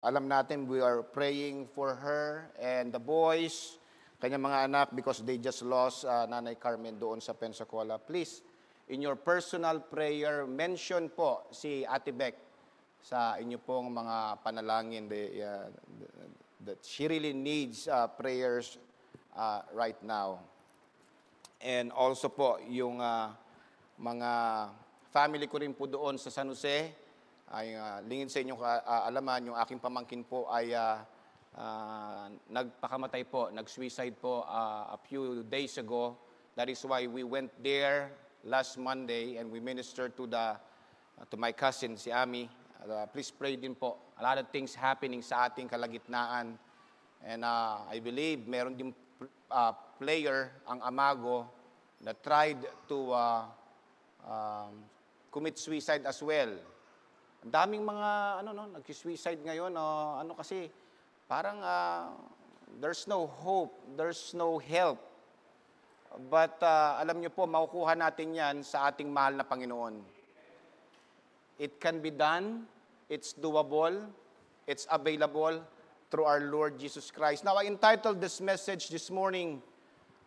Alam natin we are praying for her and the boys, kanyang mga anak, because they just lost Nanay Carmen doon sa Pensacola. Please, in your personal prayer, mention po si Ate Beck sa inyo pong mga panalangin that she really needs prayers right now. And also po, yung mga family ko rin po doon sa San Jose, ay lingid sa inyong alaman, yung aking pamangkin po ay nagpakamatay po, nag-suicide po a few days ago. That is why we went there last Monday and we ministered to my cousin, si Ami. Please pray din po. A lot of things happening sa ating kalagitnaan. And I believe meron din player, ang Amago, na tried to commit suicide as well. Ang daming mga nag-suicide ngayon, kasi parang there's no hope, there's no help. But alam niyo po, makukuha natin 'yan sa ating mahal na Panginoon. It can be done, it's doable, it's available through our Lord Jesus Christ. Now, I entitled this message this morning,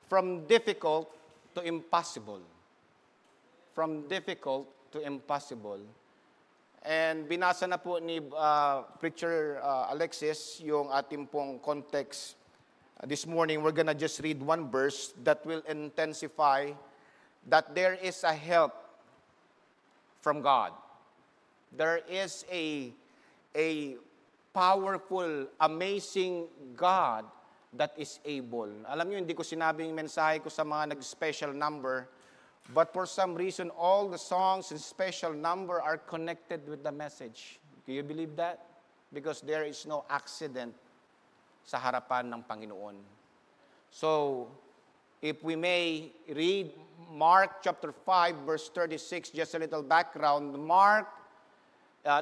From Difficult to Impossible. From difficult to impossible. And binasa na po ni Preacher Alexis yung ating pong context. This morning, we're gonna just read one verse that will intensify that there is a help from God. There is a powerful, amazing God that is able. Alam niyo, hindi ko sinabing mensahe ko sa mga nag-special number, but for some reason, all the songs and special number are connected with the message. Do you believe that? Because there is no accident sa harapan ng Panginoon. So, if we may read Mark chapter 5, verse 36, just a little background. Mark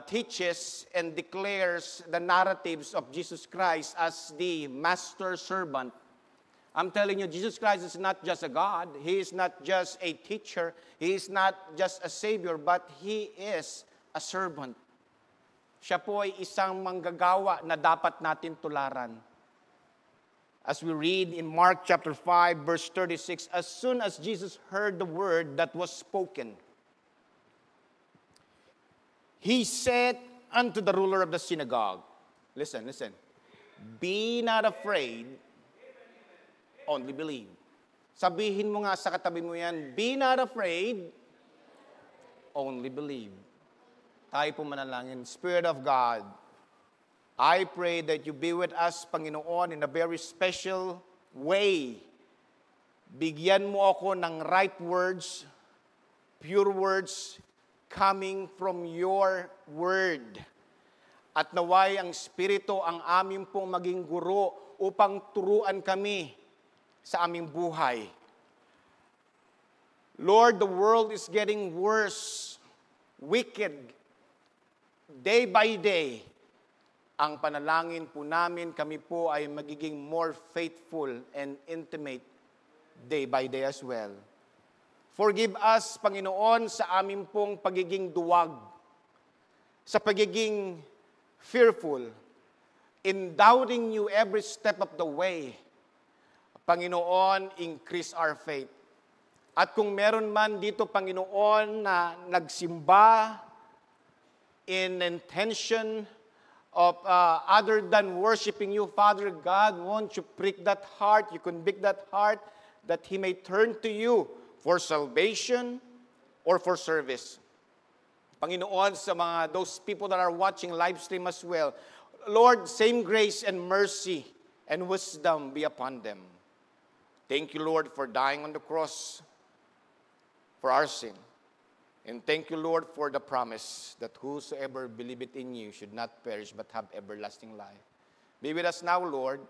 teaches and declares the narratives of Jesus Christ as the master servant. I'm telling you, Jesus Christ is not just a God. He is not just a teacher. He is not just a Savior, but He is a servant. Siya po ay isang manggagawa na dapat natin tularan. As we read in Mark chapter 5, verse 36, as soon as Jesus heard the word that was spoken, He said unto the ruler of the synagogue, listen, be not afraid, only believe. Sabihin mo nga sa katabi mo yan, be not afraid, only believe. Tayo po manalangin. Spirit of God, I pray that you be with us, Panginoon, in a very special way. Bigyan mo ako ng right words, pure words, coming from your word. At naway ang Espiritu ang aming pong maging guro upang turuan kami sa aming buhay. Lord, the world is getting worse, wicked, day by day. Ang panalangin po namin, kami po ay magiging more faithful and intimate day by day as well. Forgive us, Panginoon, sa aming pong pagiging duwag, sa pagiging fearful, in doubting you every step of the way. Panginoon, increase our faith. At kung meron man dito, Panginoon, na nagsimba in intention of other than worshiping you, Father God, won't you prick that heart, you convict that heart, that he may turn to you for salvation or for service. Panginoon, sa those people that are watching live stream as well, Lord, same grace and mercy and wisdom be upon them. Thank you, Lord, for dying on the cross for our sin. And thank you, Lord, for the promise that whosoever believeth in you should not perish but have everlasting life. Be with us now, Lord.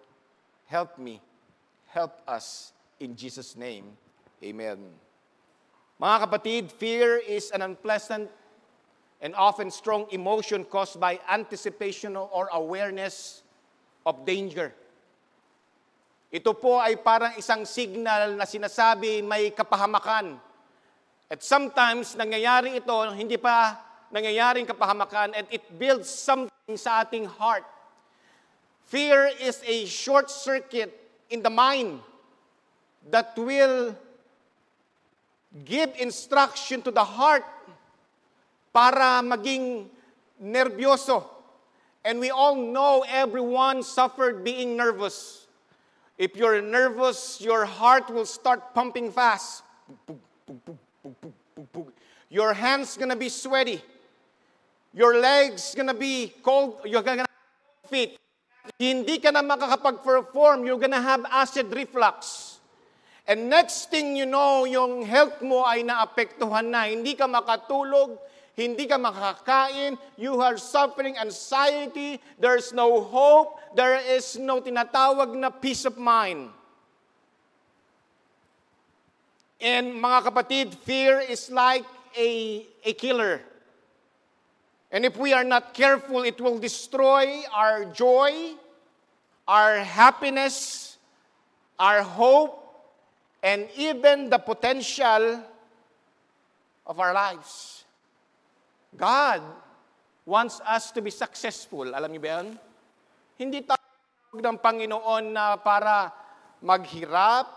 Help me. Help us. In Jesus' name, amen. Mga kapatid, fear is an unpleasant and often strong emotion caused by anticipation or awareness of danger. Ito po ay parang isang signal na sinasabi may kapahamakan. At sometimes, nangyayari ito, hindi pa nangyayaring kapahamakan, and it builds something sa ating heart. Fear is a short circuit in the mind that will give instruction to the heart para maging nervyoso. And we all know everyone suffered being nervous. If you're nervous, your heart will start pumping fast. Your hands gonna be sweaty. Your legs gonna be cold. You're gonna have cold feet. Hindi ka na makakapag-perform. You're gonna have acid reflux. And next thing you know, yung health mo ay naapektuhan na. Hindi ka makatulog. Hindi ka makakain. You are suffering anxiety. There's no hope. There is no tinatawag na peace of mind. And mga kapatid, fear is like a killer. And if we are not careful, it will destroy our joy, our happiness, our hope, and even the potential of our lives. God wants us to be successful. Alam niyo ba yan? Hindi tayo ng Panginoon na para maghirap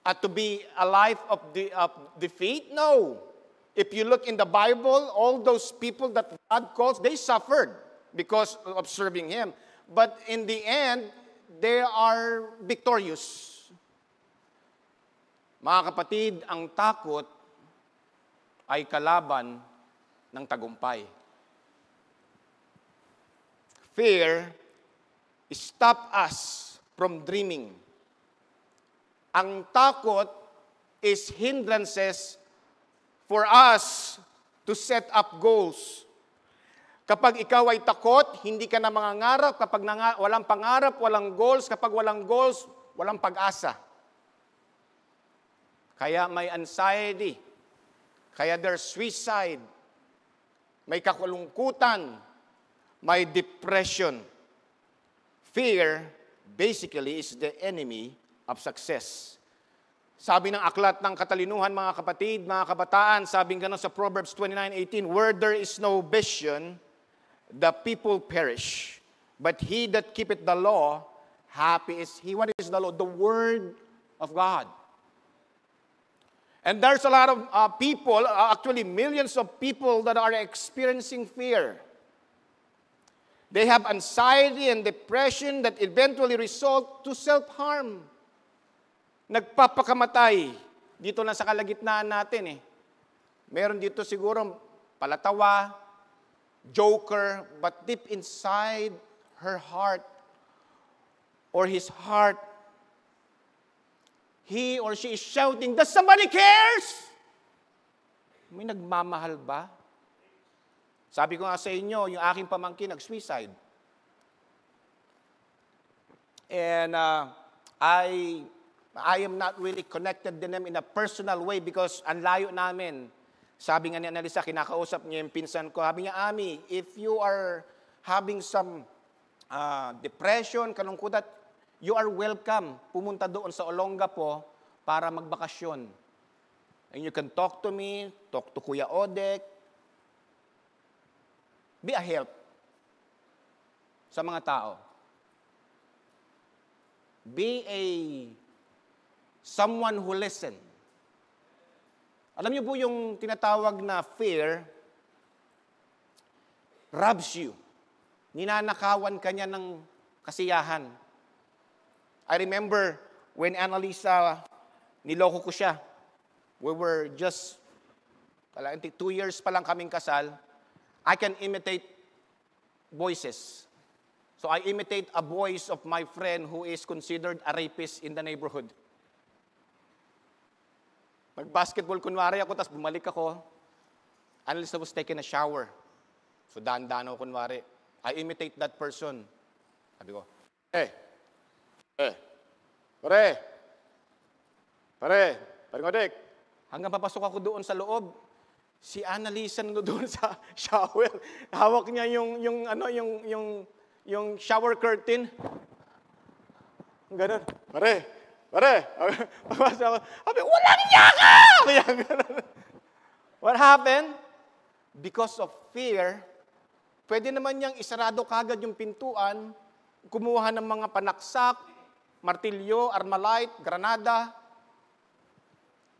at to be a life of defeat. No. If you look in the Bible, all those people that God calls, they suffered because of serving Him. But in the end, they are victorious. Mga kapatid, ang takot ay kalaban ng tagumpay. Fear stop us from dreaming. Ang takot is hindrances for us to set up goals. Kapag ikaw ay takot, hindi ka na mangangarap. Kapag walang pangarap, walang goals. Kapag walang goals, walang pag-asa. Kaya may anxiety. Kaya there's suicide. May kakulungkutan. May depression. Fear, basically, is the enemy of success. Sabi ng aklat ng katalinuhan, mga kapatid, mga kabataan, sabi nga sa Proverbs 29:18, where there is no vision, the people perish. But he that keepeth the law, happy is he. What is the law? The word of God. And there's a lot of people, actually millions of people that are experiencing fear. They have anxiety and depression that eventually result to self-harm. Nagpapakamatay. Dito na sa kalagitnaan natin eh. Meron dito siguro palatawa, joker, but deep inside her heart or his heart, he or she is shouting, "Does somebody cares?" May nagmamahal ba? Sabi ko nga sa inyo, yung aking pamangkin nag-suicide. And I am not really connected to them in a personal way because ang layo namin. Sabi nga ni Annalisa, kinakausap niya yung pinsan ko. Sabi niya, Ami, if you are having some depression, kalungkutan, you are welcome. Pumunta doon sa Olongapo para magbakasyon. And you can talk to me, talk to Kuya Odek. Be a help sa mga tao. Be someone who listen. Alam niyo po yung tinatawag na fear robs you. Ninanakawan ka niya ng kasiyahan. I remember when Annalisa, niloko ko siya. We were just, 2 years pa lang kaming kasal. I can imitate voices. So I imitate a voice of my friend who is considered a rapist in the neighborhood. Nag-basketball kunwari ako, tapos bumalik ako. Annalisa was taking a shower. So daan-daan ako kunwari. I imitate that person. Sabi ko, pare Odek. Hanggang papasok ako doon sa loob, si Annalisa doon sa shower. Hawak niya yung shower curtain. Ganun. Pare. Sabi, walang niya ka! What happened? Because of fear, pwede naman niyang isarado kagad yung pintuan, kumuha ng mga panaksak, martilyo, armalite, granada.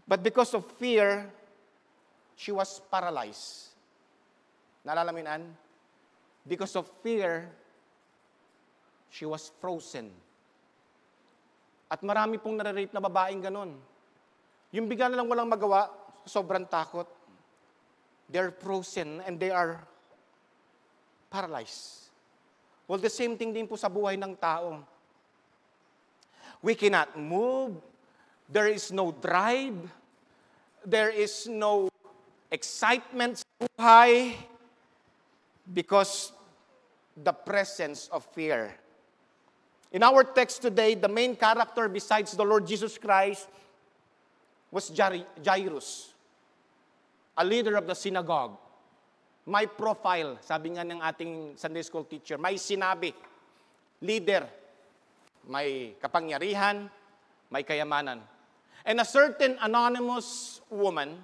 But because of fear, she was paralyzed. Naalala mo yun, Ann? Because of fear, she was frozen. At marami pong nare-rape na babaeng ganon. Yung bigla na lang walang magawa, sobrang takot. They're frozen and they are paralyzed. Well, the same thing din po sa buhay ng tao. We cannot move. There is no drive. There is no excitement sa buhay because the presence of fear. In our text today, the main character besides the Lord Jesus Christ was Jairus, a leader of the synagogue. My profile, sabi nga ng ating Sunday school teacher, may sinabi, leader, may kapangyarihan, may kayamanan. And a certain anonymous woman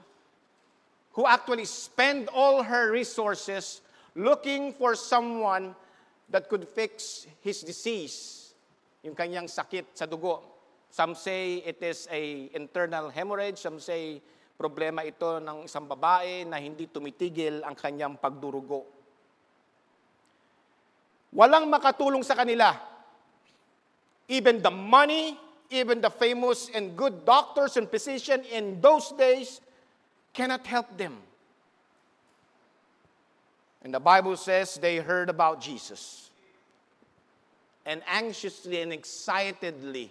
who actually spent all her resources looking for someone that could fix his disease, yung kanyang sakit sa dugo. Some say it is a internal hemorrhage, some say problema ito ng isang babae na hindi tumitigil ang kanyang pagdurugo. Walang makatulong sa kanila. Even the money, even the famous and good doctors and physicians in those days cannot help them. And the Bible says they heard about Jesus. And anxiously and excitedly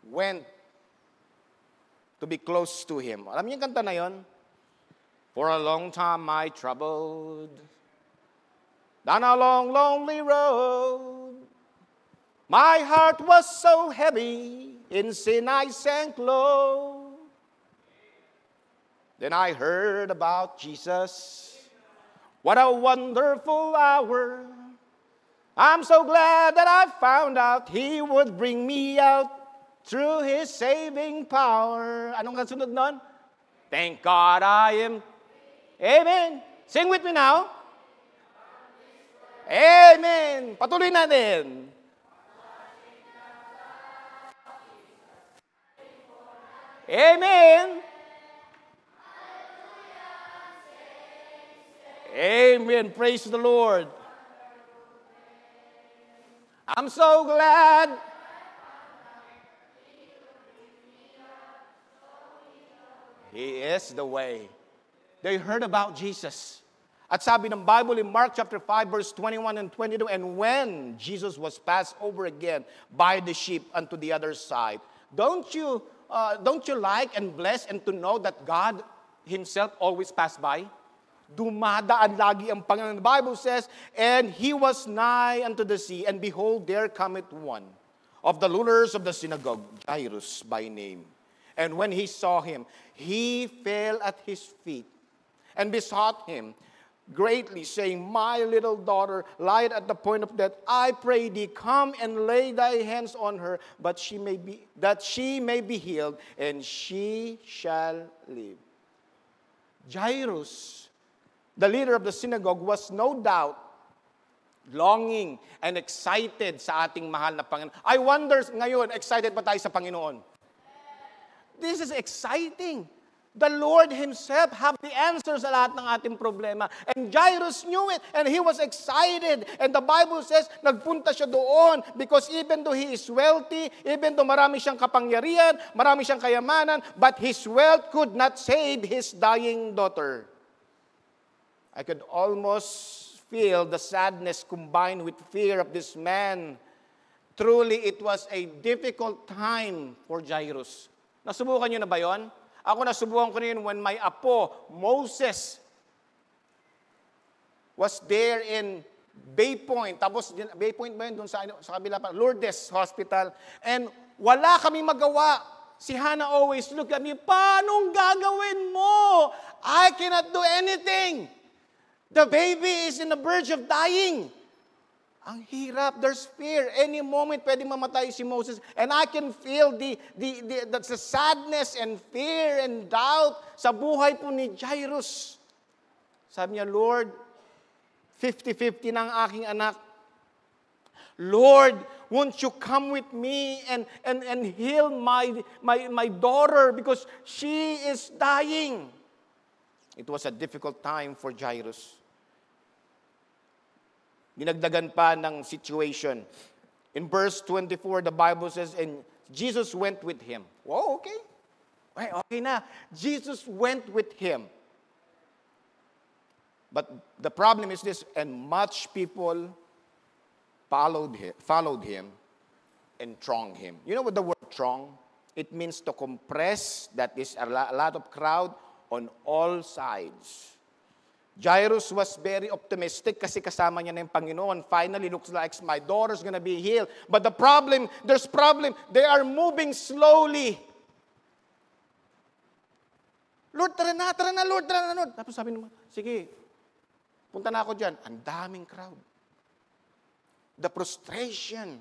went to be close to Him. Alam niyo yung kanta na yun? For a long time I troubled, down a long, lonely road. My heart was so heavy, in sin I sank low. Then I heard about Jesus. What a wonderful hour. I'm so glad that I found out He would bring me out through His saving power. Anong kasunod nun? Thank God I am. Amen. Sing with me now. Amen. Patuloy natin. Amen. Amen. Praise the Lord. I'm so glad. He is the way. They heard about Jesus. At sabi ng Bible in Mark chapter 5 verse 21 and 22, and when Jesus was passed over again by the sheep unto the other side, don't you like and bless and to know that God Himself always passed by? Dumadaan lagi ang Panginoon. The Bible says, and He was nigh unto the sea, and behold, there cometh one of the rulers of the synagogue, Jairus by name. And when he saw Him, he fell at His feet, and besought Him greatly, saying, My little daughter lieth at the point of death. I pray thee, come and lay thy hands on her, that she may be healed, and she shall live. Jairus, the leader of the synagogue, was no doubt longing and excited sa ating mahal na Panginoon. I wonder ngayon, excited ba tayo sa Panginoon? This is exciting. The Lord Himself have the answers sa lahat ng ating problema. And Jairus knew it, and he was excited. And the Bible says, nagpunta siya doon because even though he is wealthy, even though marami siyang kapangyarihan, marami siyang kayamanan, but his wealth could not save his dying daughter. I could almost feel the sadness combined with fear of this man. Truly, it was a difficult time for Jairus. Nasubukan niyo na ba yun? Ako nasubukan ko na yun when my apo, Moses, was there in Bay Point. Tapos, Bay Point ba yun? Doon sa kabila pa, Lourdes Hospital. And wala kami magawa. Si Hannah always look at me, paanong gagawin mo? I cannot do anything. The baby is in the verge of dying. Ang hirap, there's fear. Any moment, pwedeng mamatay si Moses. And I can feel the sadness and fear and doubt sa buhay po ni Jairus. Sabi niya, Lord, 50-50 ng aking anak. Lord, won't you come with me and heal my daughter because she is dying? It was a difficult time for Jairus. Dinagdagan pa ng situation. In verse 24, the Bible says, and Jesus went with him. Wow, okay. Okay na. Jesus went with him. But the problem is this, and much people followed him and thronged him. You know what the word throng? It means to compress, that is a lot of crowd on all sides. Jairus was very optimistic kasi kasama niya na yung Panginoon. Finally, looks like my daughter's gonna be healed. But there's problem. They are moving slowly. Lord, tara na, Lord. Tapos sabi naman, sige, punta na ako dyan. Ang daming crowd. The frustration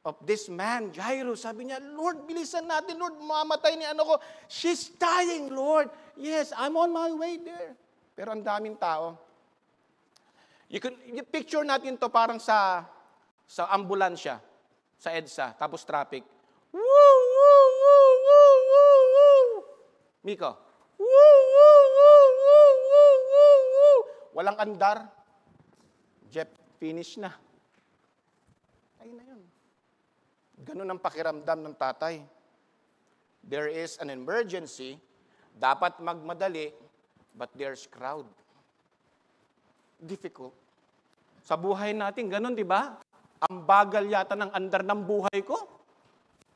of this man, Jairus, sabi niya, Lord, bilisan natin, Lord, mamatay ni ano ko. She's dying, Lord. Yes, I'm on my way there. Pero ang daming tao. You picture natin to parang sa ambulansya, sa EDSA, tapos traffic. Woo, woo, woo, woo, woo, woo. Miko. Woo, woo, woo, woo, woo, woo, woo. Walang andar. Jeff, finish na. Ayun na yun. Ganun ang pakiramdam ng tatay. There is an emergency, dapat magmadali, but there's crowd. Difficult. Sa buhay natin, ganun, di ba? Ang bagal yata ng andar ng buhay ko.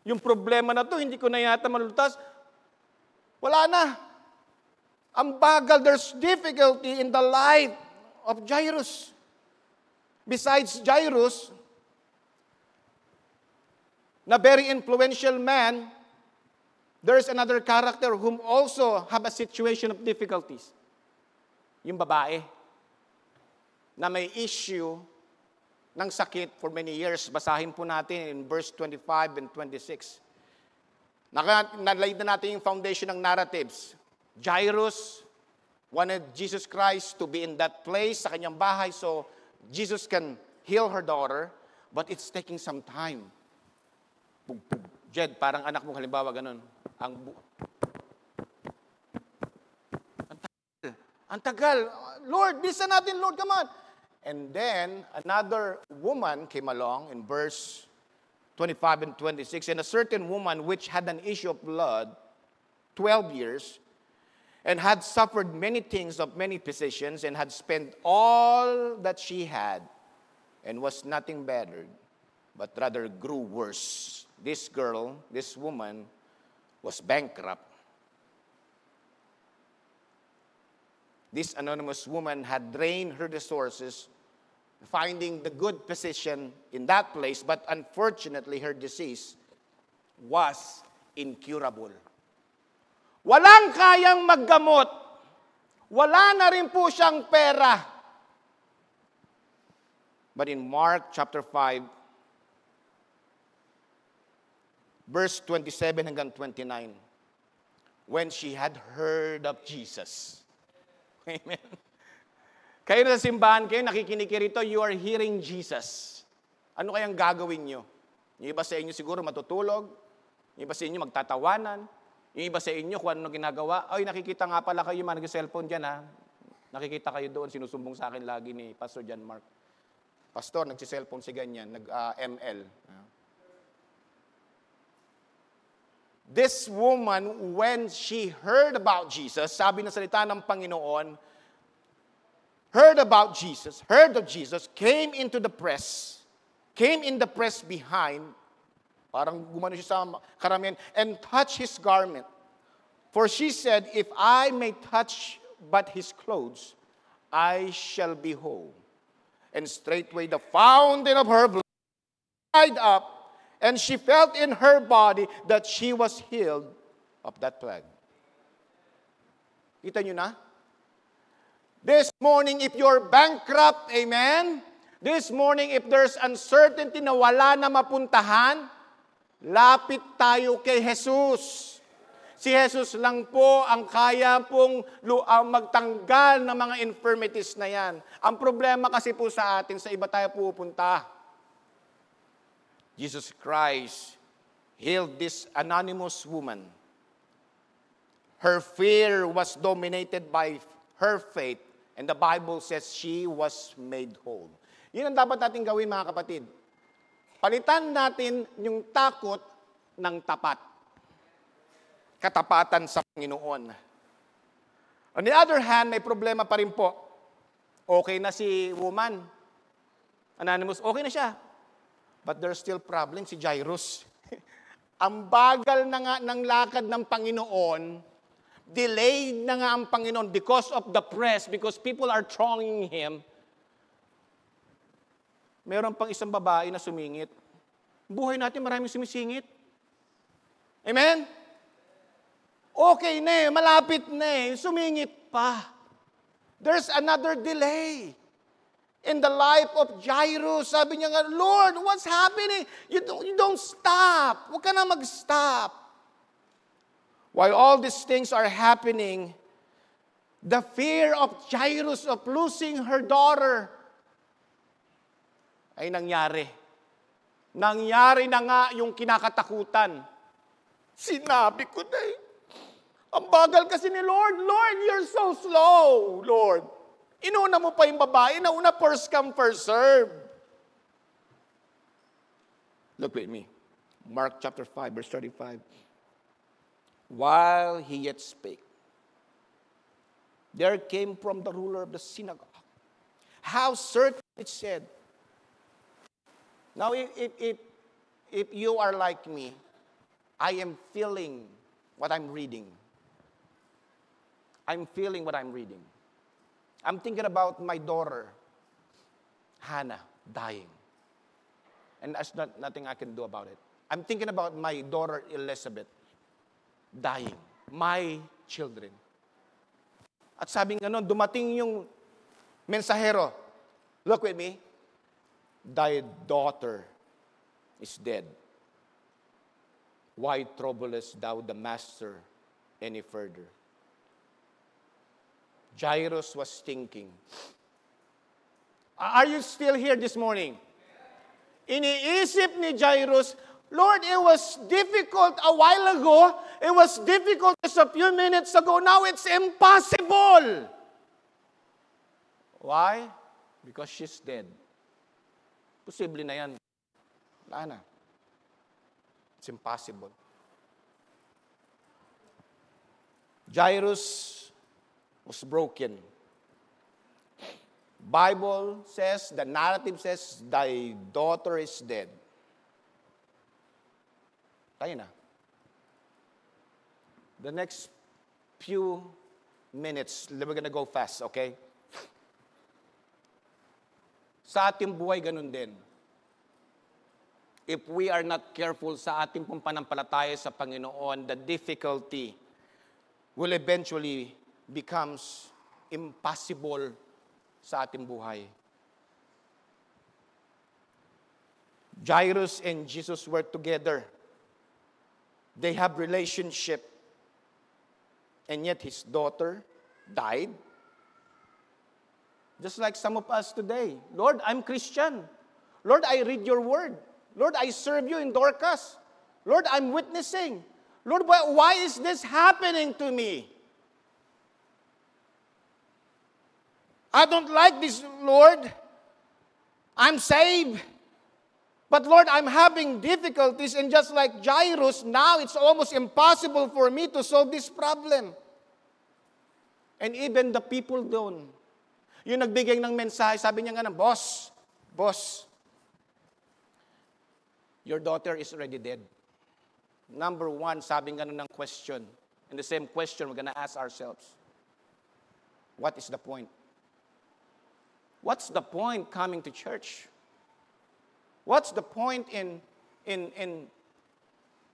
Yung problema na to, hindi ko na yata malulutas. Wala na. Ang bagal, there's difficulty in the life of Jairus. Besides Jairus, na very influential man, there is another character whom also have a situation of difficulties. Yung babae na may issue ng sakit for many years. Basahin po natin in verse 25 and 26. Nalay na natin yung foundation ng narratives. Jairus wanted Jesus Christ to be in that place sa kanyang bahay so Jesus can heal her daughter, but it's taking some time. Jed, parang anak mo halimbawa ganun. Ang tagal. Lord, bilisan natin, Lord, come on. And then, another woman came along in verse 25 and 26. And a certain woman which had an issue of blood, 12 years, and had suffered many things of many physicians, and had spent all that she had, and was nothing bettered, but rather grew worse. This girl, this woman, was bankrupt. This anonymous woman had drained her resources, finding the good physician in that place, but unfortunately, her disease was incurable. Walang kayang maggamot. Wala na rin po siyang pera. But in Mark chapter 5, verse 27 hanggang 29, when she had heard of Jesus. Amen. Kayo na sa simbahan kayo, nakikinig kayo rito, you are hearing Jesus. Ano kayang gagawin nyo? Yung iba sa inyo siguro matutulog, yung iba sa inyo magtatawanan, yung iba sa inyo kung ano ginagawa. Ay, nakikita nga pala kayo, nag-cellphone dyan ha. Nakikita kayo doon, sinusumbong sa akin lagi ni Pastor John Mark. Pastor, nag-cellphone si ganyan, nag-ML. This woman, when she heard about Jesus, sabi ng salita ng Panginoon, heard of Jesus, came in the press behind, parang gumano siya sa karamihan, and touched his garment. For she said, if I may touch but his clothes, I shall be whole. And straightway the fountain of her blood dried up, and she felt in her body that she was healed of that plague. Kita nyo na? This morning, if you're bankrupt, amen? This morning, if there's uncertainty na wala na mapuntahan, lapit tayo kay Jesus. Si Jesus lang po ang kaya pong magtanggal ng mga infirmities na yan. Ang problema kasi po sa atin, sa iba tayo pupunta. Jesus Christ healed this anonymous woman. Her fear was dominated by her faith, and the Bible says she was made whole. Yun ang dapat natin gawin, mga kapatid. Palitan natin yung takot ng tapat. Katapatan sa Panginoon. On the other hand, may problema pa rin po. Okay na si woman. Anonymous, okay na siya. But there's still problem si Jairus. Ang bagal na nga ng lakad ng Panginoon, delayed na nga ang Panginoon because of the press, because people are thronging Him. Meron pang isang babae na sumingit. Buhay natin maraming sumisingit. Amen? Okay na eh, malapit na eh, sumingit pa. There's another delay in the life of Jairus. Sabi niya nga, Lord, what's happening? You don't stop. Huwag ka na mag-stop. While all these things are happening, the fear of Jairus of losing her daughter ay nangyari. Nangyari na nga yung kinakatakutan. Sinabi ko na eh. Ang bagal kasi ni Lord. Lord, you're so slow, Lord. Inuna mo pa yung babae. Nauna, first come, first serve. Look with me. Mark chapter 5, verse 35. While he yet spake, there came from the ruler of the synagogue. How certain it said. Now, if you are like me, I am feeling what I'm reading. I'm feeling what I'm reading. I'm thinking about my daughter, Hannah, dying. And there's nothing I can do about it. I'm thinking about my daughter, Elizabeth, dying. My children. At sabi nga nun, dumating yung mensahero. Look with me. Thy daughter is dead. Why troublest thou the master any further? Jairus was thinking. Are you still here this morning? Iniisip ni Jairus, Lord, it was difficult a while ago. It was difficult just a few minutes ago. Now it's impossible. Why? Because she's dead. Posible na yan. Wala na. It's impossible. Jairus was broken. Bible says, the narrative says, thy daughter is dead. Tayo na. The next few minutes, we're gonna go fast, okay? Sa ating buhay, ganun din. If we are not careful sa ating pong panampalataya sa Panginoon, the difficulty will eventually becomes impossible sa ating buhay. Jairus and Jesus were together. They have relationship. And yet his daughter died. Just like some of us today. Lord, I'm Christian. Lord, I read your word. Lord, I serve you in Dorcas. Lord, I'm witnessing. Lord, why is this happening to me? I don't like this, Lord. I'm saved. But Lord, I'm having difficulties, and just like Jairus, now it's almost impossible for me to solve this problem. And even the people doon, yung nagbigay ng mensahe, sabi niya nga, boss, your daughter is already dead. Number one, sabi nga ng question. And the same question we're gonna ask ourselves. What is the point? What's the point coming to church? What's the point in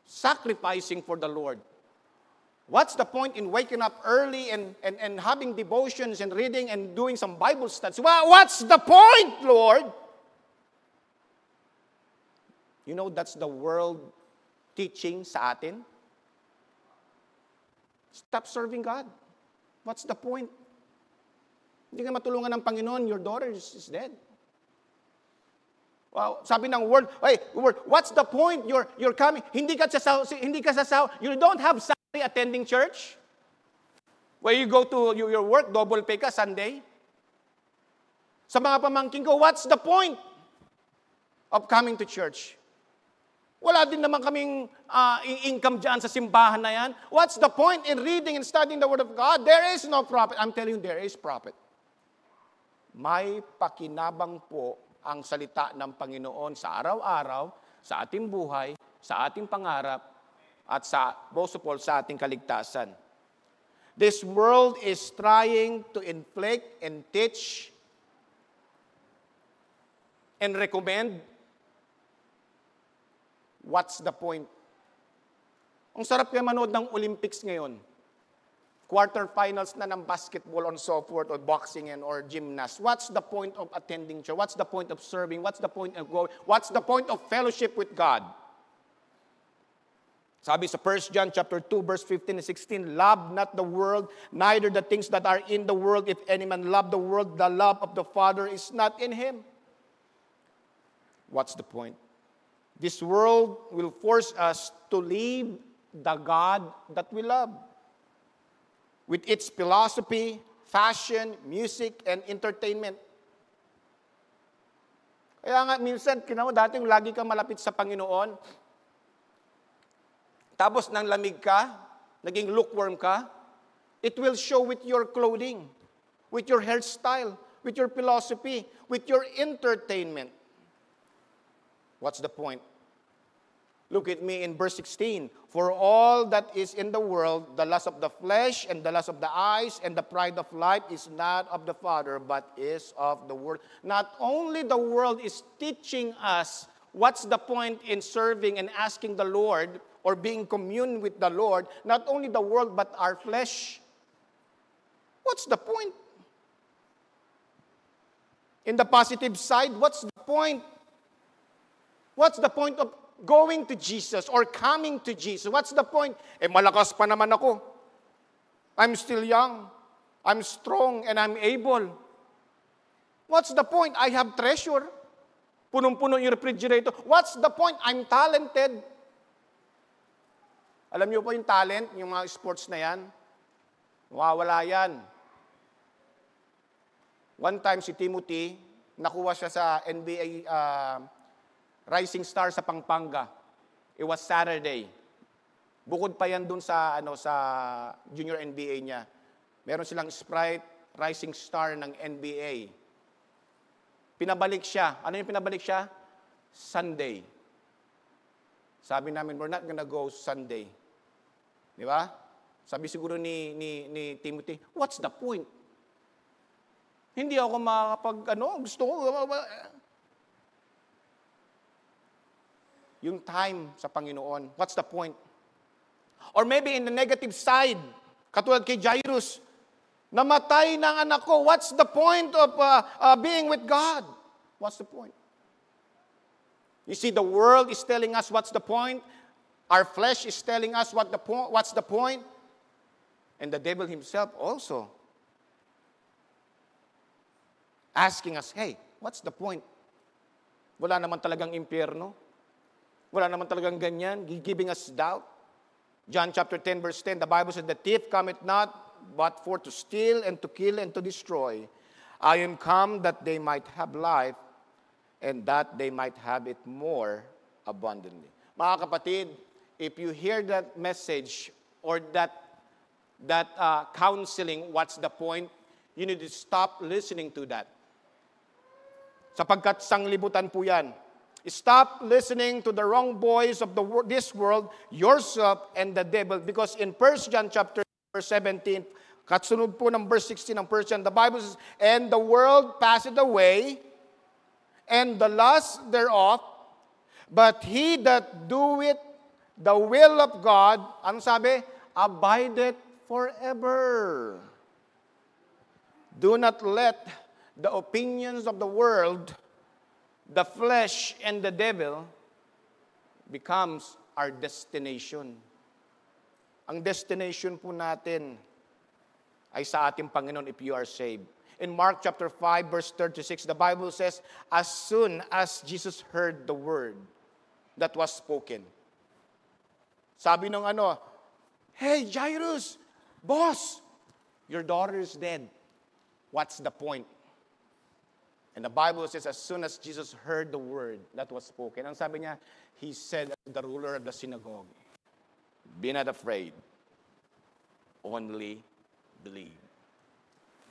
sacrificing for the Lord? What's the point in waking up early and having devotions and reading and doing some Bible studies? What's the point, Lord? You know, that's the world teaching sa atin. Stop serving God. What's the point? Hindi ka matulungan ng Panginoon, your daughter is dead. Wow, sabi ng word, what's the point? You're coming. Hindi ka sasaw. You don't have Sunday attending church. Where you go to your work, double pay ka Sunday. Sa mga pamangkin ko, what's the point of coming to church? Wala din naman kaming income dyan sa simbahan na yan. What's the point in reading and studying the Word of God? There is no profit. I'm telling you, there is profit. May pakinabang po ang salita ng Panginoon sa araw-araw, sa ating buhay, sa ating pangarap, at most of all, sa ating kaligtasan. This world is trying to inflict and teach and recommend. What's the point? Ang sarap kaya manood ng Olympics ngayon. Quarterfinals na ng basketball and so forth, or boxing or gymnast. What's the point of attending church? What's the point of serving? What's the point of going? What's the point of fellowship with God? Sabi sa 1 John chapter 2, verse 15 and 16, love not the world, neither the things that are in the world. If any man love the world, the love of the Father is not in him. What's the point? This world will force us to leave the God that we love, with its philosophy, fashion, music, and entertainment. Kaya nga, minsan, dating lagi kang malapit sa Panginoon, tapos nang lamig ka, naging lukewarm ka, it will show with your clothing, with your hairstyle, with your philosophy, with your entertainment. What's the point? Look at me in verse 16. For all that is in the world, the lust of the flesh and the lust of the eyes and the pride of life is not of the Father, but is of the world. Not only the world is teaching us what's the point in serving and asking the Lord or being commune with the Lord, not only the world, but our flesh. What's the point? In the positive side, what's the point? What's the point of going to Jesus or coming to Jesus? What's the point? Malakas pa naman ako. I'm still young. I'm strong and I'm able. What's the point? I have treasure. Punong-puno yung refrigerator. What's the point? I'm talented. Alam niyo po yung talent, yung mga sports na yan? Mawawala yan. One time si Timothy, nakuha siya sa NBA Rising Star sa Pampanga. It was Saturday. Bukod pa yan dun sa junior NBA niya. Meron silang Sprite Rising Star ng NBA. Pinabalik siya. Ano yung pinabalik siya? Sunday. Sabi namin, we're not gonna go Sunday. Di ba? Sabi siguro ni Timothy, what's the point? Hindi ako gusto ko. Yung time sa Panginoon. What's the point? Or maybe in the negative side, katulad kay Jairus, namatay ng anak ko. What's the point of being with God? What's the point? You see, the world is telling us what's the point. Our flesh is telling us what's the point. And the devil himself also asking us, hey, what's the point? Wala naman talagang impyerno. Wala naman talagang ganyan, giving us doubt. John chapter 10, verse 10, the Bible says, the thief cometh not, but for to steal and to kill and to destroy. I am come that they might have life, and that they might have it more abundantly. Mga kapatid, if you hear that message or that counseling, what's the point? You need to stop listening to that. Sapagkat sanglibutan po yan. Stop listening to the wrong voice of this world, yourself, and the devil. Because in 1 John chapter 17, katsunod po ng verse 16 ng 1 John, the Bible says, and the world passeth away, and the lust thereof, but he that doeth the will of God, ano sabi? Abideth forever. Do not let the opinions of the world, the flesh, and the devil becomes our destination. Ang destination po natin ay sa ating Panginoon if you are saved. In Mark chapter 5, verse 36, the Bible says, as soon as Jesus heard the word that was spoken. Sabi ng hey, Jairus, boss, your daughter is dead. What's the point? And the Bible says, as soon as Jesus heard the word that was spoken, ang sabi niya, he said to the ruler of the synagogue, be not afraid, only believe.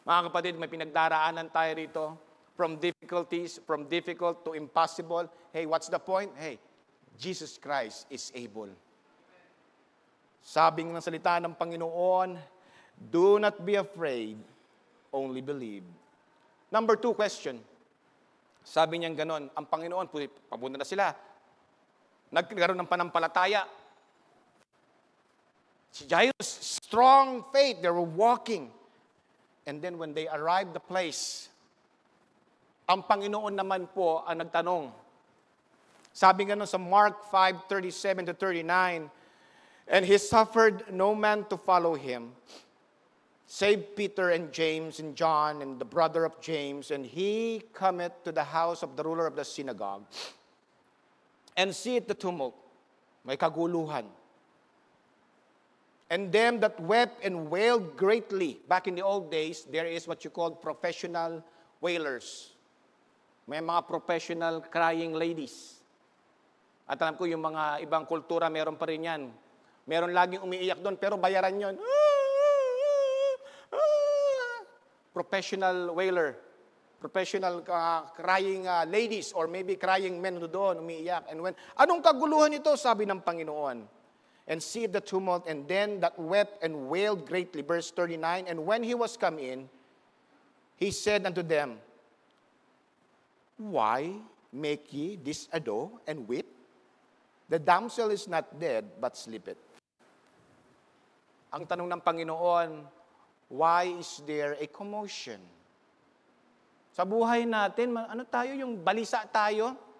Mga kapatid, may pinagdaraanan tayo rito, from difficulties, from difficult to impossible. Hey, what's the point? Hey, Jesus Christ is able. Sabi ng salita ng Panginoon, do not be afraid, only believe. Number 2 question. Sabi niya ganon, ang Panginoon, papunta na sila. Nagkaroon ng panampalataya. Si Jairus, strong faith, they were walking. And then when they arrived the place, ang Panginoon naman po ang nagtanong. Sabi nga sa Mark 5:37-39, and he suffered no man to follow him, save Peter and James and John and the brother of James, and he cometh to the house of the ruler of the synagogue, and seeth the tumult, may kaguluhan. And them that wept and wailed greatly. Back in the old days, there is what you call professional wailers. May mga professional crying ladies. At alam ko, yung mga ibang kultura, meron pa rin yan. Meron laging umiiyak doon, pero bayaran yun. Professional wailer. Professional crying ladies or maybe crying men doon, umiiyak. And when, anong kaguluhan ito? Sabi ng Panginoon. And see the tumult, and then that wept and wailed greatly. Verse 39, and when he was come in, he said unto them, why make ye this ado and weep? The damsel is not dead, but sleepeth. Ang tanong ng Panginoon, why is there a commotion? Sa buhay natin, yung balisa tayo?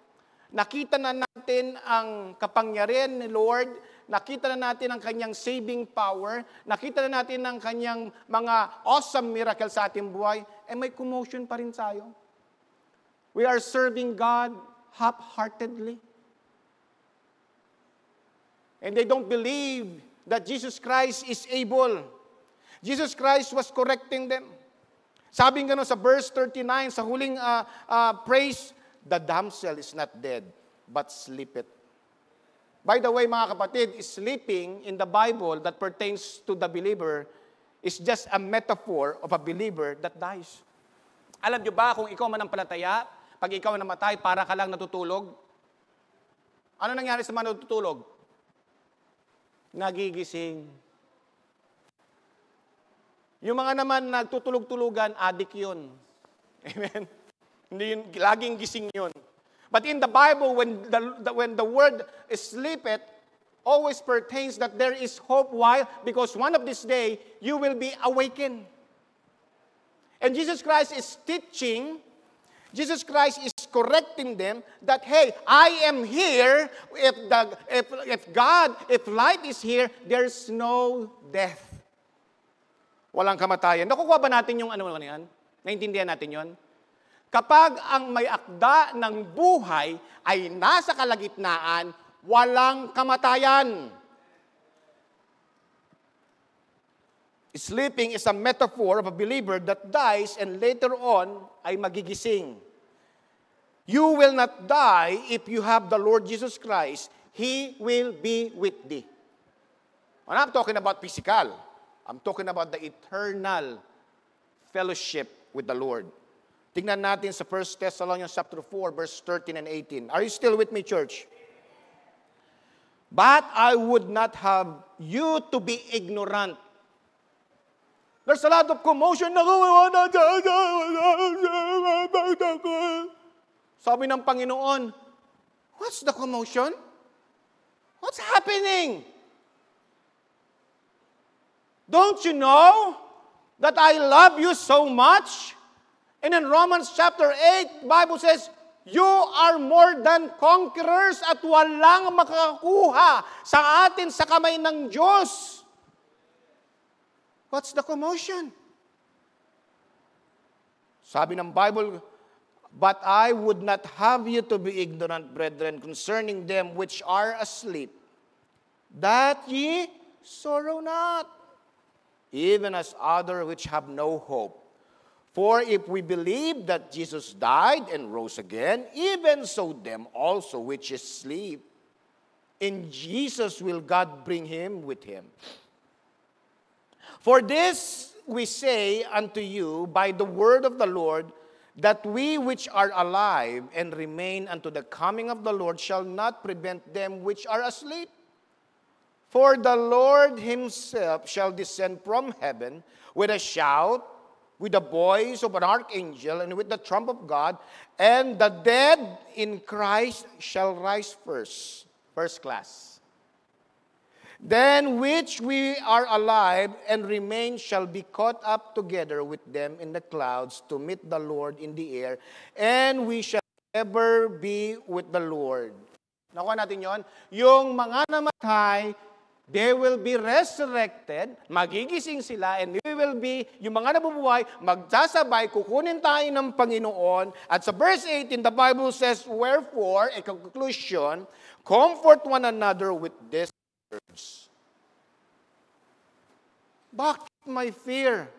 Nakita na natin ang kapangyarihan ni Lord, nakita na natin ang kanyang saving power, nakita na natin ang kanyang mga awesome miracle sa ating buhay, may commotion pa rin tayo. We are serving God half-heartedly. And they don't believe that Jesus Christ is able. Jesus Christ was correcting them. Sabi nga sa verse 39, sa huling praise, the damsel is not dead, but sleepeth. By the way, mga kapatid, sleeping in the Bible that pertains to the believer is just a metaphor of a believer that dies. Alam nyo ba kung ikaw manampalataya, pag ikaw namatay, para ka lang natutulog? Ano nangyari sa mga natutulog? Nagigising. Yung mga naman nagtutulog-tulugan, adik yun. Amen? Hindi yun, laging gising yun. But in the Bible, when the word sleepeth, always pertains that there is hope. Why? Because one of this day, you will be awakened. And Jesus Christ is teaching, Jesus Christ is correcting them that, hey, I am here. If life is here, there's no death. Walang kamatayan. Nakukuha ba natin yung ano yan? Naintindihan natin yon? Kapag ang may akda ng buhay ay nasa kalagitnaan, walang kamatayan. Sleeping is a metaphor of a believer that dies and later on ay magigising. You will not die if you have the Lord Jesus Christ. He will be with thee. I'm not talking about physical. I'm talking about the eternal fellowship with the Lord. Tingnan natin sa 1 Thessalonians chapter 4, verse 13 and 18. Are you still with me, church? But I would not have you to be ignorant. There's a lot of commotion. Sabi ng Panginoon, what's the commotion? What's happening? Don't you know that I love you so much? And in Romans chapter 8, the Bible says, you are more than conquerors at walang makakuha sa atin sa kamay ng Diyos. What's the commotion? Sabi ng Bible, but I would not have you to be ignorant, brethren, concerning them which are asleep, that ye sorrow not, even as other which have no hope. For if we believe that Jesus died and rose again, even so them also which is asleep, in Jesus will God bring him with him. For this we say unto you by the word of the Lord, that we which are alive and remain unto the coming of the Lord shall not prevent them which are asleep. For the Lord himself shall descend from heaven with a shout, with the voice of an archangel, and with the trump of God, and the dead in Christ shall rise first class. Then which we are alive and remain shall be caught up together with them in the clouds to meet the Lord in the air, and we shall ever be with the Lord. Nakuha natin yon. Yung mga namatay, they will be resurrected, magigising sila, and we will be, yung mga nabubuhay, magsasabay, kukunin tayo ng Panginoon. At sa verse 18, the Bible says, wherefore, a conclusion, comfort one another with this words. Bakit may fear?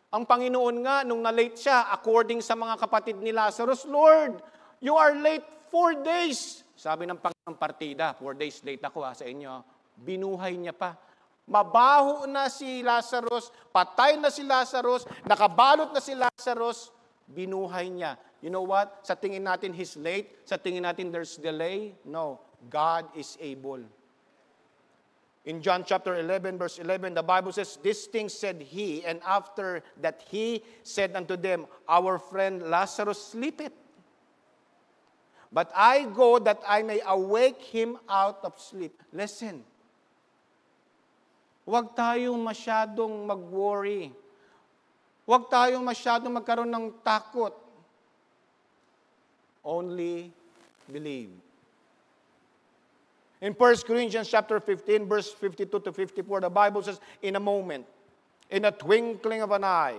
Ang Panginoon nga, nung na-late siya, according sa mga kapatid ni Lazarus, Lord, you are late 4 days. Sabi ng Panginoon partida, 4 days late ako sa inyo. Binuhay niya pa. Mabaho na si Lazarus, patay na si Lazarus, nakabalot na si Lazarus, binuhay niya. You know what? Sa tingin natin he's late, sa tingin natin there's delay. No, God is able. In John chapter 11, verse 11, the Bible says, "These things said he, and after that he said unto them, Our friend Lazarus sleepeth. But I go that I may awake him out of sleep." Listen, huwag tayong masyadong mag-worry. Huwag tayong masyadong magkaroon ng takot. Only believe. In 1 Corinthians chapter 15, verse 52 to 54, the Bible says, "In a moment, in a twinkling of an eye,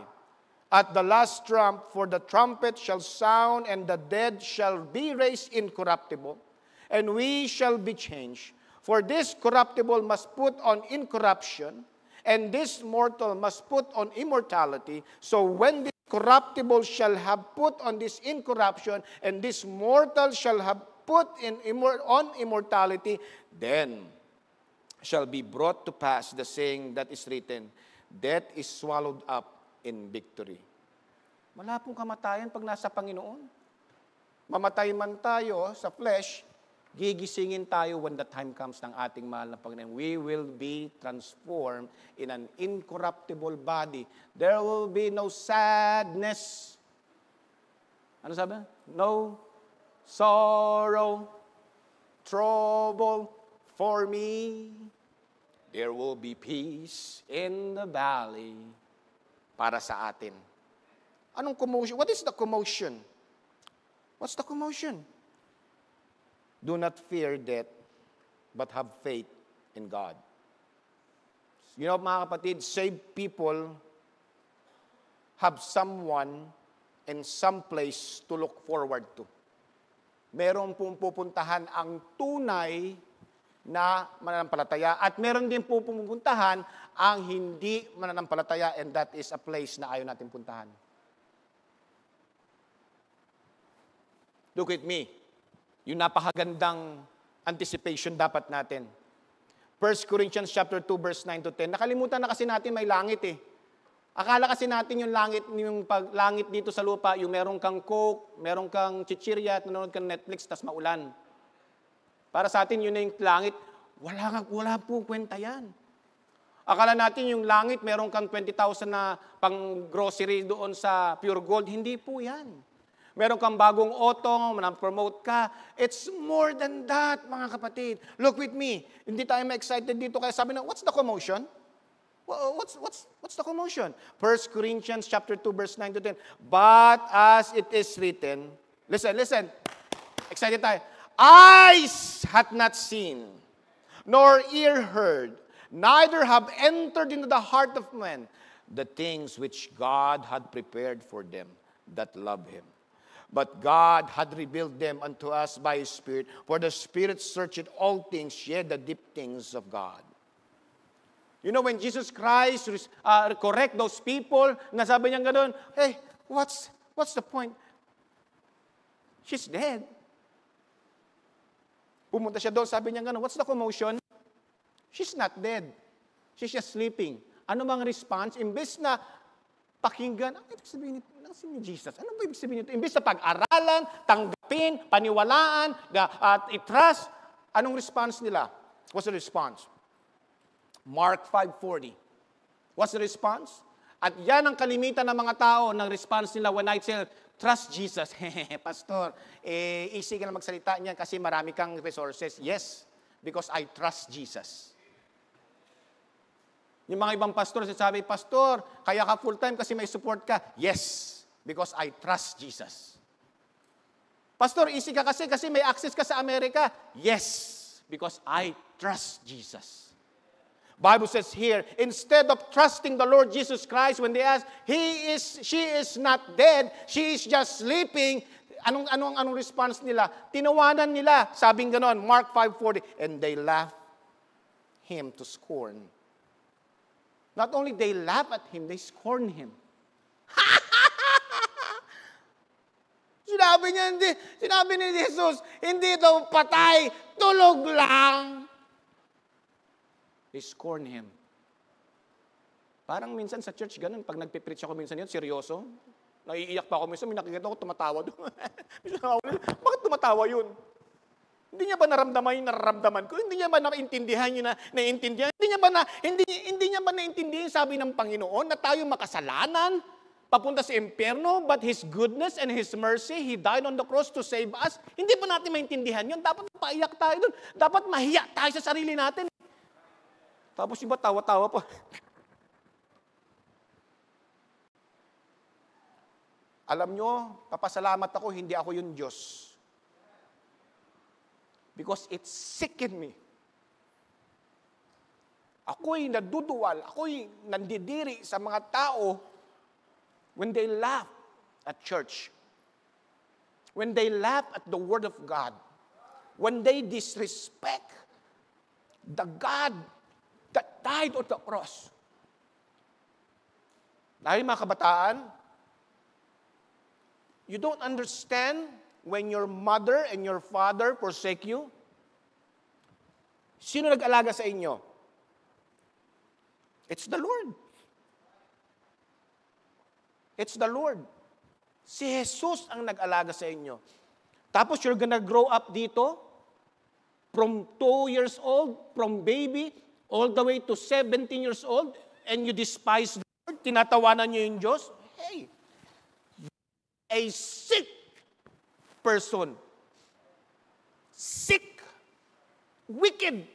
at the last trump, for the trumpet shall sound, and the dead shall be raised incorruptible, and we shall be changed. For this corruptible must put on incorruption, and this mortal must put on immortality. So when this corruptible shall have put on this incorruption, and this mortal shall have put on immortality, then shall be brought to pass the saying that is written, Death is swallowed up in victory." Wala pong kamatayan pag nasa Panginoon. Mamatay man tayo sa flesh, gigisingin tayo when the time comes ng ating mahal na Panginoon. We will be transformed in an incorruptible body. There will be no sadness. Ano sabi? No sorrow, trouble for me. There will be peace in the valley para sa atin. Anong commotion? What is the commotion? What's the commotion? Do not fear death, but have faith in God. You know, mga kapatid, saved people have someone and some place to look forward to. Meron pong pupuntahan ang tunay na mananampalataya at meron din po pupuntahan ang hindi mananampalataya, and that is a place na ayaw natin puntahan. Look at me. Yung napakagandang anticipation dapat natin. 1 Corinthians chapter 2 verse 9 to 10. Nakalimutan na kasi natin may langit eh. Akala kasi natin yung langit dito sa lupa, yung meron kang Coke, meron kang chichirya, at nanonood kang Netflix, tas maulan. Para sa atin, yun na yung langit. Wala po kwenta yan. Akala natin yung langit, meron kang 20,000 na pang grocery doon sa Pure Gold. Hindi po yan. Meron kang bagong auto, na-promote ka. It's more than that, mga kapatid. Look with me. Hindi tayo ma-excited dito. Kaya sabi na, what's the commotion? What's the commotion? 1 Corinthians chapter 2, verse 9 to 10. But as it is written, listen. Excited tayo. Eyes hath not seen, nor ear heard, neither have entered into the heart of men the things which God had prepared for them that love him. But God had revealed them unto us by his Spirit, for the Spirit searcheth all things, yea, the deep things of God. You know, when Jesus Christ correct those people, nasabi niya gano'n, hey, what's the point? She's dead. Pumunta siya doon, sabi niya gano'n, what's the commotion? She's not dead. She's just sleeping. Ano bang response? Imbes na pakinggan, ang ibig sabihin ni Jesus? Ano ba ibig sabihin nito? Imbes na pag-aralan, tanggapin, paniwalaan, at i-trust, anong response nila? What's the response? Mark 5:40. What's the response? At yan ang kalimitan ng mga tao ng response nila when I say, trust Jesus. Pastor, easy ka na magsalita niyan kasi marami kang resources. Yes, because I trust Jesus. Yung mga ibang pastor, sasabi, Pastor, kaya ka full-time kasi may support ka. Yes, because I trust Jesus. Pastor, easy ka kasi may access ka sa Amerika. Yes, because I trust Jesus. Bible says here, instead of trusting the Lord Jesus Christ, when they ask, she is not dead, she is just sleeping, anong response nila? Tinawanan nila, sabing ganon, Mark 5:40, and they laughed him to scorn. Not only they laugh at him, they scorn him. Sinabi ni Jesus, hindi daw patay, tulog lang. They scorn him. Parang minsan sa church, ganun, pag nagpipreach ako minsan yun, seryoso. Naiiyak pa ako minsan, may nakikita ko, tumatawa doon. Bakit tumatawa yun? Hindi niya ba naramdaman yung nararamdaman ko? Hindi niya ba naintindihan yung naiintindihan? Hindi niya ba naintindihan sabi ng Panginoon na tayo makasalanan, papunta sa impyerno, but His goodness and His mercy, He died on the cross to save us? Hindi ba natin maintindihan yun? Dapat paiyak tayo doon. Dapat mahiya tayo sa sarili natin. Tapos iba tawa-tawa pa. Alam nyo, papasalamat ako, hindi ako yung Diyos. Because it sickened me. Ako'y naduduwal, ako'y nandidiri sa mga tao when they laugh at church, when they laugh at the Word of God, when they disrespect the God that died on the cross. Dahil mga kabataan, you don't understand when your mother and your father forsake you. Sino nag-alaga sa inyo? It's the Lord. It's the Lord. Si Jesus ang nag-alaga sa inyo. Tapos you're gonna grow up dito, from 2 years old, from baby, all the way to 17 years old, and you despise the Lord, tinatawanan niyo yung Diyos. Hey, a sick person. Sick. Wicked.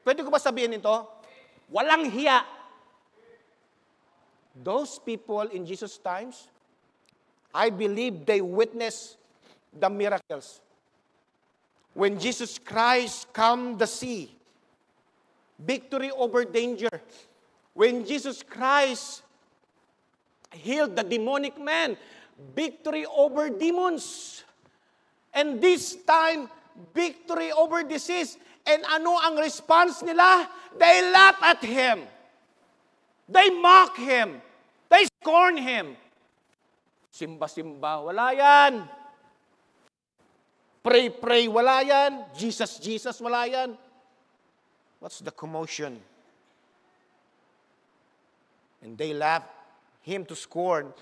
Pwede ko ba sabihin ito? Walang hiya. Those people in Jesus' times, I believe they witnessed the miracles. When Jesus Christ calmed the sea, victory over danger. When Jesus Christ healed the demonic man, victory over demons. And this time, victory over disease. And ano ang response nila? They laugh at him. They mock him. They scorn him. Simba-simba, wala yan. Pray-pray, wala yan. Jesus, wala yan. What's the commotion? And they laugh him to scorn.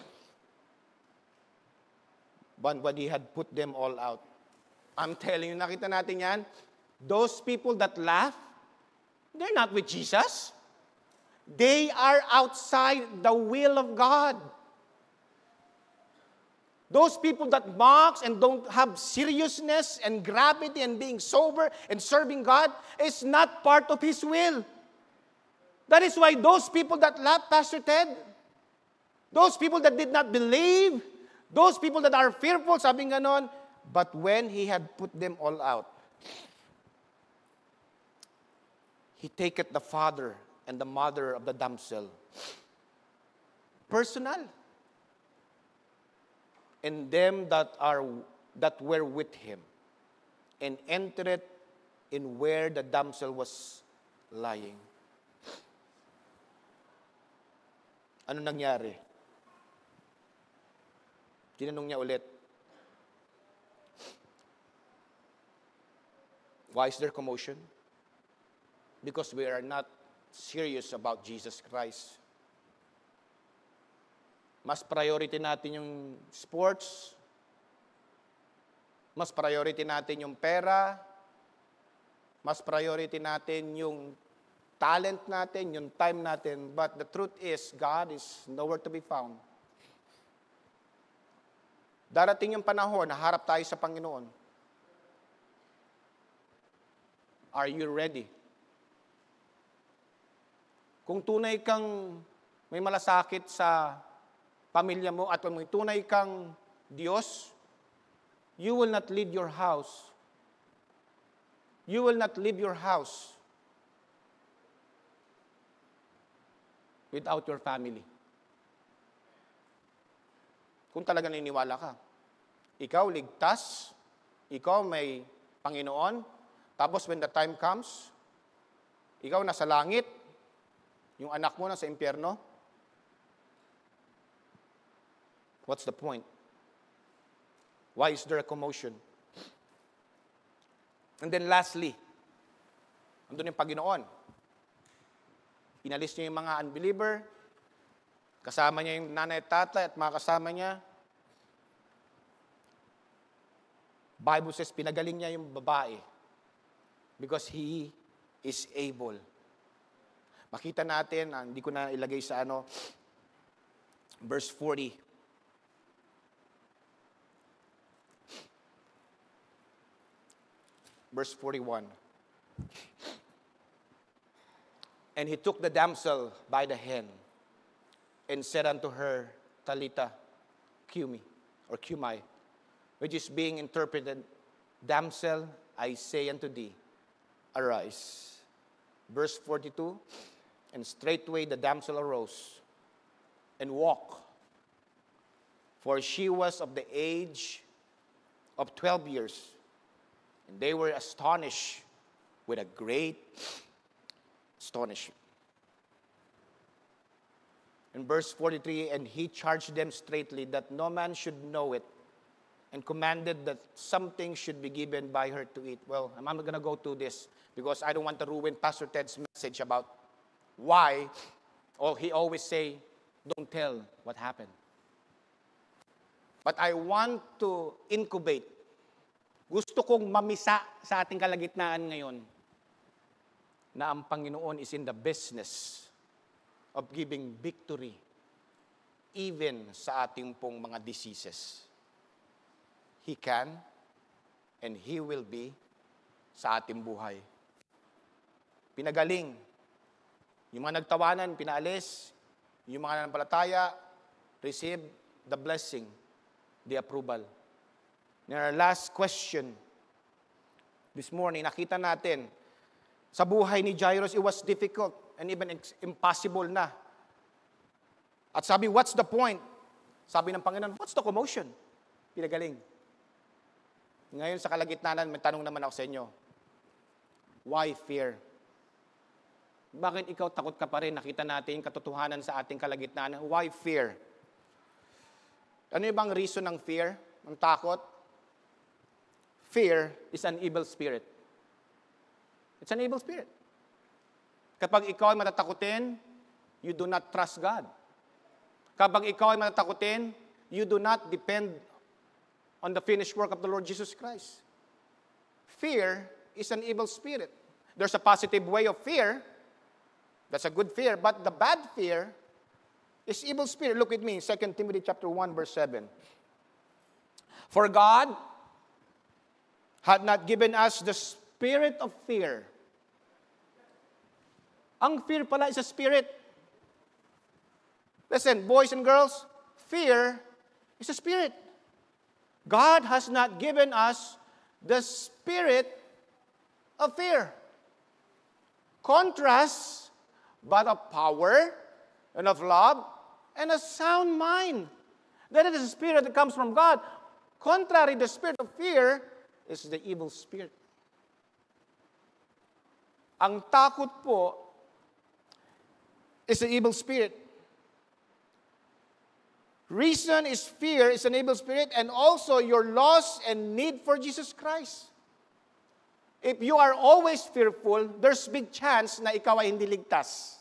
But when he had put them all out. I'm telling you, nakita natin yan. Those people that laugh, they're not with Jesus. They are outside the will of God. Those people that mocks and don't have seriousness and gravity and being sober and serving God is not part of His will. That is why those people that laugh, Pastor Ted, those people that did not believe, those people that are fearful, sabi ganon, but when He had put them all out, he taketh the father and the mother of the damsel. Personal. And them that were with him, and entered in where the damsel was lying. Ano nangyari? Tinanong niya ulit, why is there commotion? Because we are not serious about Jesus Christ. Mas priority natin yung sports. Mas priority natin yung pera. Mas priority natin yung talent natin, yung time natin. But the truth is, God is nowhere to be found. Darating yung panahon, naharap tayo sa Panginoon. Are you ready? Kung tunay kang may malasakit sa pamilya mo at kung may tunay kang Diyos, you will not leave your house. You will not leave your house without your family. Kung talaga naniniwala ka. Ikaw ligtas, ikaw may Panginoon, tapos when the time comes, ikaw nasa langit, yung anak mo nasa impyerno, what's the point? Why is there a commotion? And then lastly, andun yung Panginoon. Inalis niya yung mga unbeliever, kasama niya yung nanay at tatay at mga kasama niya. Bible says, pinagaling niya yung babae because he is able. Makita natin, hindi ko na ilagay sa verse 40. Verse 41. And he took the damsel by the hand and said unto her, Talita, cumi, or cumai, which is being interpreted, Damsel, I say unto thee, arise. Verse 42, and straightway the damsel arose and walked, for she was of the age of 12 years. And they were astonished with a great astonishment. In verse 43, and he charged them straitly that no man should know it, and commanded that something should be given by her to eat. Well, I'm not going to go to this because I don't want to ruin Pastor Ted's message about why, or he always say, don't tell what happened. But I want to incubate. Gusto kong mamisa sa ating kalagitnaan ngayon na ang Panginoon is in the business of giving victory even sa ating pong mga diseases. He can and He will be sa ating buhay. Pinagaling. Yung mga nagtawanan, pinaalis. Yung mga nanampalataya, receive the blessing, the approval. In our last question this morning, nakita natin, sa buhay ni Jairus, it was difficult and even impossible na. At sabi, what's the point? Sabi ng Panginoon, what's the commotion? Pinagaling. Ngayon sa kalagitnaan, may tanong naman ako sa inyo. Why fear? Bakit ikaw takot ka pa rin? Nakita natin yung katotohanan sa ating kalagitnaan. Why fear? Ano yung bang reason ng fear? Ng takot? Fear is an evil spirit. It's an evil spirit. Kapag ikaw ay matatakutin, you do not trust God. Kapag ikaw ay matatakutin, you do not depend on the finished work of the Lord Jesus Christ. Fear is an evil spirit. There's a positive way of fear. That's a good fear. But the bad fear is evil spirit. Look with me, 2 Timothy chapter 1, verse 7. For God had not given us the spirit of fear. Ang fear pala is a spirit. Listen, boys and girls, fear is a spirit. God has not given us the spirit of fear. Contrast, but of power, and of love, and a sound mind. That is the spirit that comes from God. Contrary, the spirit of fear is the evil spirit. Ang takot po is the evil spirit. Reason is fear, is an evil spirit, and also your loss and need for Jesus Christ. If you are always fearful, there's big chance na ikaw ay hindi ligtas.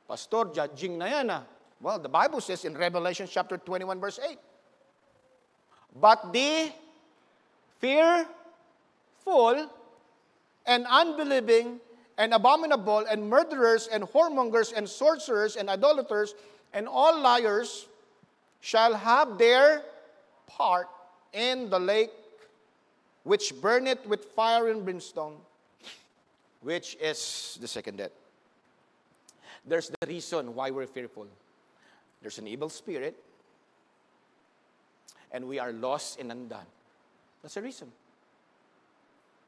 Pastor, judging na yan ah. Well, the Bible says in Revelation chapter 21 verse 8, but the fearful and unbelieving and abominable and murderers and whoremongers and sorcerers and idolaters and all liars shall have their part in the lake which burneth with fire and brimstone, which is the second death. There's the reason why we're fearful. There's an evil spirit, and we are lost and undone. That's the reason.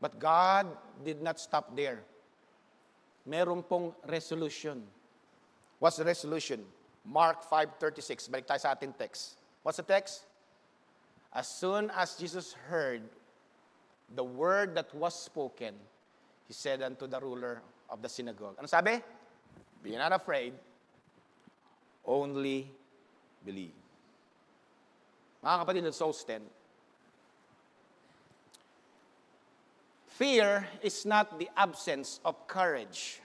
But God did not stop there. Meron pong resolution. What's the resolution? Mark 5:36. Balik tayo sa ating text. What's the text? As soon as Jesus heard the word that was spoken, he said unto the ruler of the synagogue. Ano sabi? Be not afraid, only believe. Mga kapatid, let's all stand. Fear is not the absence of courage.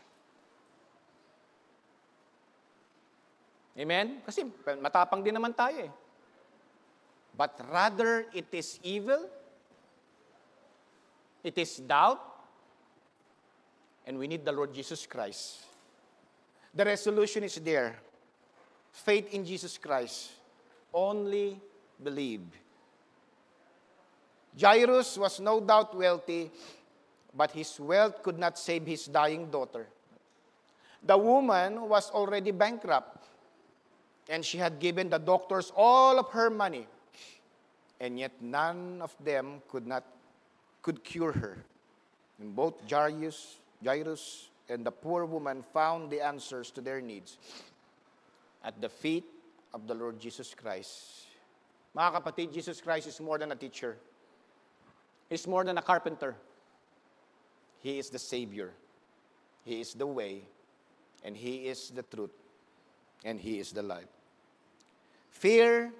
Amen? Kasi matapang din naman tayo eh. But rather, it is evil, it is doubt, and we need the Lord Jesus Christ. The resolution is there. Faith in Jesus Christ. Only believe. Jairus was no doubt wealthy, but his wealth could not save his dying daughter. The woman was already bankrupt, and she had given the doctors all of her money, and yet none of them could cure her. And both Jairus and the poor woman found the answers to their needs at the feet of the Lord Jesus Christ. Mga kapatid, Jesus Christ is more than a teacher. He's more than a carpenter. He is the Savior. He is the way, and He is the truth, and He is the life. Fear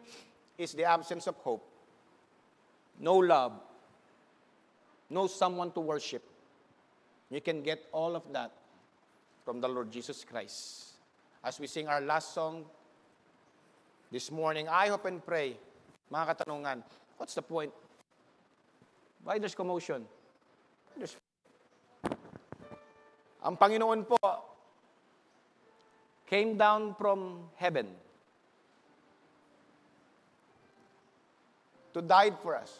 is the absence of hope. No love. No someone to worship. You can get all of that from the Lord Jesus Christ. As we sing our last song this morning, I hope and pray, mga katanungan, what's the point? Why there's commotion? Ang Panginoon po came down from heaven to die for us.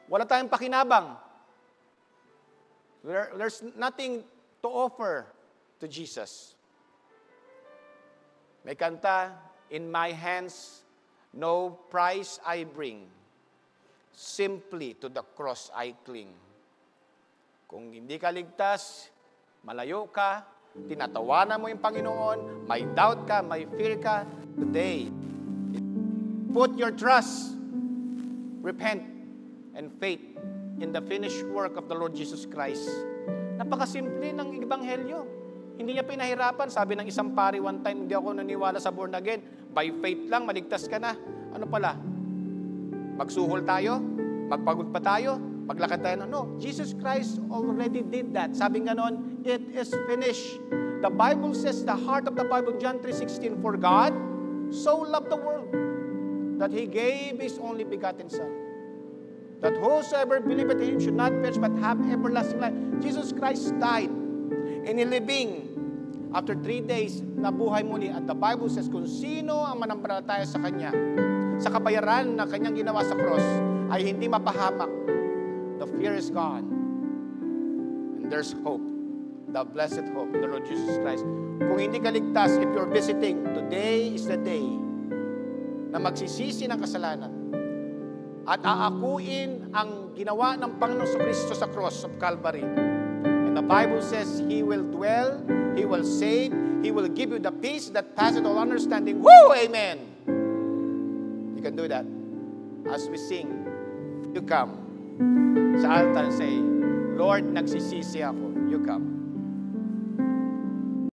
Wala tayong pakinabang. There's nothing to offer to Jesus. May kanta, in my hands, no price I bring, simply to the cross I cling. Kung hindi ka ligtas, malayo ka, tinatawanan mo yung Panginoon, may doubt ka, may fear ka, today, put your trust, repent, and faith in the finished work of the Lord Jesus Christ. Napakasimple ng Ebanghelyo. Hindi niya pinahirapan. Sabi ng isang pari one time, hindi ako naniwala sa born again. By faith lang, maligtas ka na. Ano pala? Magsuhol tayo? Magpagod pa tayo? Maglakad tayo? No. Jesus Christ already did that. Sabi nga noon, it is finished. The Bible says, the heart of the Bible, John 3:16, for God so loved the world that He gave His only begotten Son, that whosoever believeth in Him should not perish but have everlasting life. Jesus Christ died, and living after 3 days, nabuhay muli. At the Bible says, kung sino ang manampalataya sa Kanya, sa kabayaran na Kanyang ginawa sa cross, ay hindi mapahamak. The fear is gone. And there's hope. The blessed hope, the Lord Jesus Christ. Kung hindi ka ligtas, if you're visiting, today is the day na magsisisi ng kasalanan at aakuin ang ginawa ng Panginoon sa Kristo sa cross of Calvary. And The Bible says He will dwell, He will save, He will give you the peace that passeth all understanding. Woo! Amen! You can do that. As we sing, you come sa altar and say, Lord, nagsisisi ako. You come.